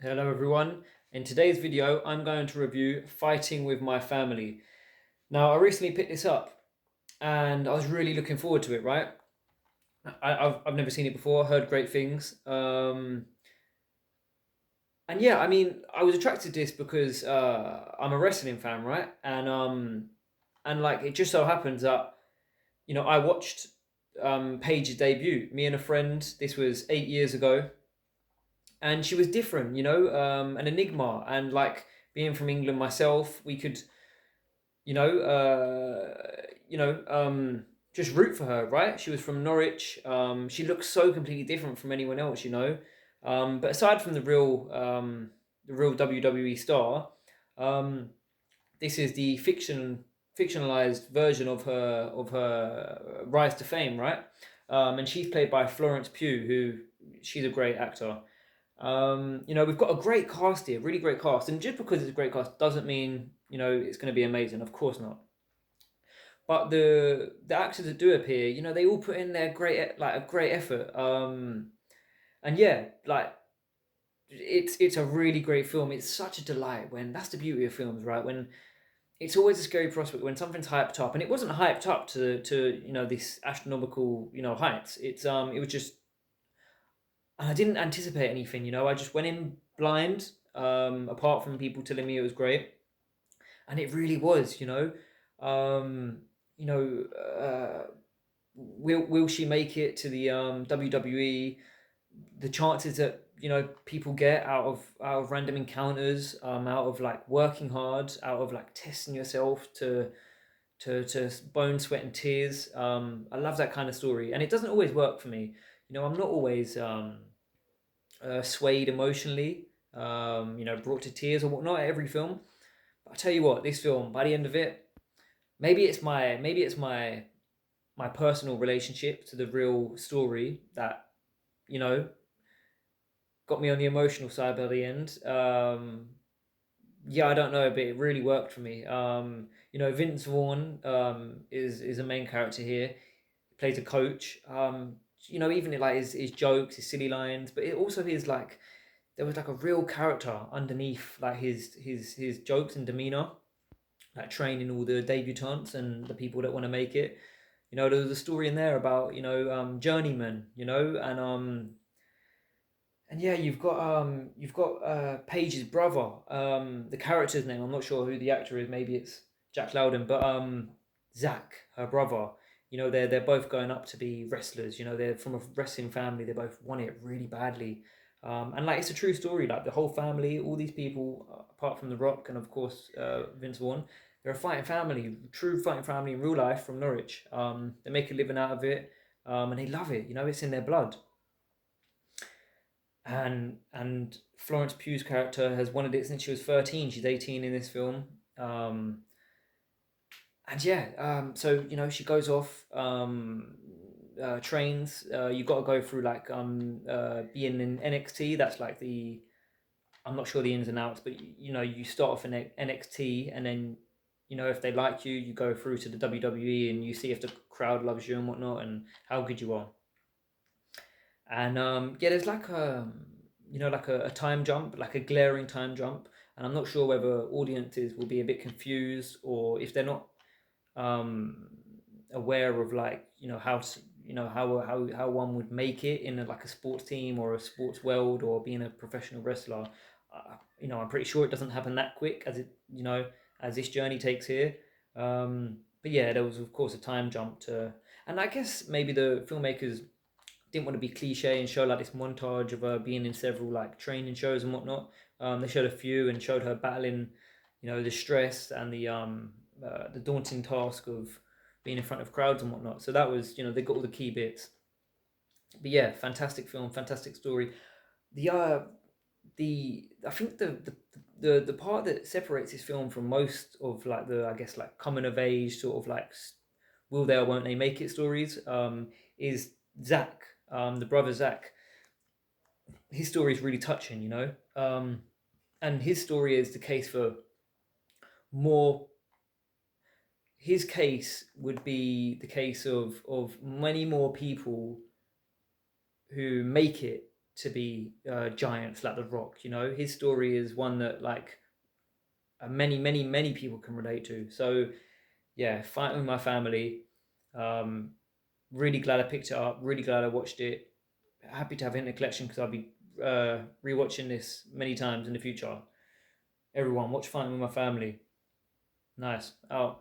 Hello everyone. In today's video, I'm going to review Fighting with My Family. Now, I recently picked this up and I was really looking forward to it, right? I've never seen it before, heard great things. And yeah, I mean, I was attracted to this because I'm a wrestling fan, right? And like it just so happens that, I watched Paige's debut, me and a friend. This was 8 years ago, and she was different, an enigma. And like being from England myself, we could, you know, just root for her, right? She was from Norwich. She looks so completely different from anyone else. But aside from the real WWE star, um, this is the fictionalized version of her rise to fame, right? And she's played by Florence Pugh, who she's a great actor. We've got a great cast here, really great cast, and just because it's a great cast doesn't mean it's going to be amazing. Of course not. But the actors that do appear, they all put in their a great effort. And yeah, like it's a really great film. It's such a delight when that's the beauty of films, right? When it's always a scary prospect when something's hyped up, and it wasn't hyped up to this astronomical heights. It was just and I didn't anticipate anything. I just went in blind. Apart from people telling me it was great, and it really was. Um, you know, will she make it to the WWE? The chances that people get out of random encounters, out of like working hard, out of like testing yourself to bone, sweat, and tears. I love that kind of story, and it doesn't always work for me. I'm not always swayed emotionally, brought to tears or whatnot at every film. But I tell you what, this film, by the end of it, maybe it's my personal relationship to the real story that you know got me on the emotional side by the end. Yeah, I don't know, but it really worked for me. Vince Vaughn is a main character here. He plays a coach. Even like his jokes, his silly lines, but it also is like there was like a real character underneath like his jokes and demeanor, like training all the debutantes and the people that want to make it. There was a story in there about journeyman, and yeah, you've got Paige's brother. The character's name, I'm not sure who the actor is. Maybe it's Jack Loudon, but Zach, her brother. They're both going up to be wrestlers. They're from a wrestling family. They both want it really badly. And like it's a true story. Like the whole family, all these people, apart from The Rock and of course Vince Vaughn, they're a fighting family, true fighting family in real life from Norwich. They make a living out of it, and they love it. It's in their blood. And Florence Pugh's character has wanted it since she was 13. She's 18 in this film. And yeah, so she goes off, trains. You got to go through like being in NXT. That's like the I'm not sure the ins and outs, but you start off in NXT, and then if they like you, you go through to the WWE, and you see if the crowd loves you and whatnot, and how good you are. And yeah, there's like a time jump, like a glaring time jump, and I'm not sure whether audiences will be a bit confused or if they're not um, aware of like how how one would make it in like a sports team or a sports world or being a professional wrestler. I'm pretty sure it doesn't happen that quick as as this journey takes here. But yeah, there was of course a time jump to, and I guess maybe the filmmakers didn't want to be cliche and show like this montage of her being in several like training shows and whatnot. They showed a few and showed her battling, the stress and the daunting task of being in front of crowds and whatnot. So that was, they got all the key bits. But yeah, fantastic film, fantastic story. The I think the part that separates this film from most of like the I guess like coming of age sort of like will they or won't they make it stories is Zach, the brother Zach. His story is really touching, and his story is the case for more. His case would be the case of many more people who make it to be giants like The Rock. You know, his story is one that like many people can relate to. So yeah, Fighting with My Family. Um, really glad I picked it up. Really glad I watched it. Happy to have it in the collection because I'll be rewatching this many times in the future. Everyone, watch Fighting with My Family. Nice. Oh,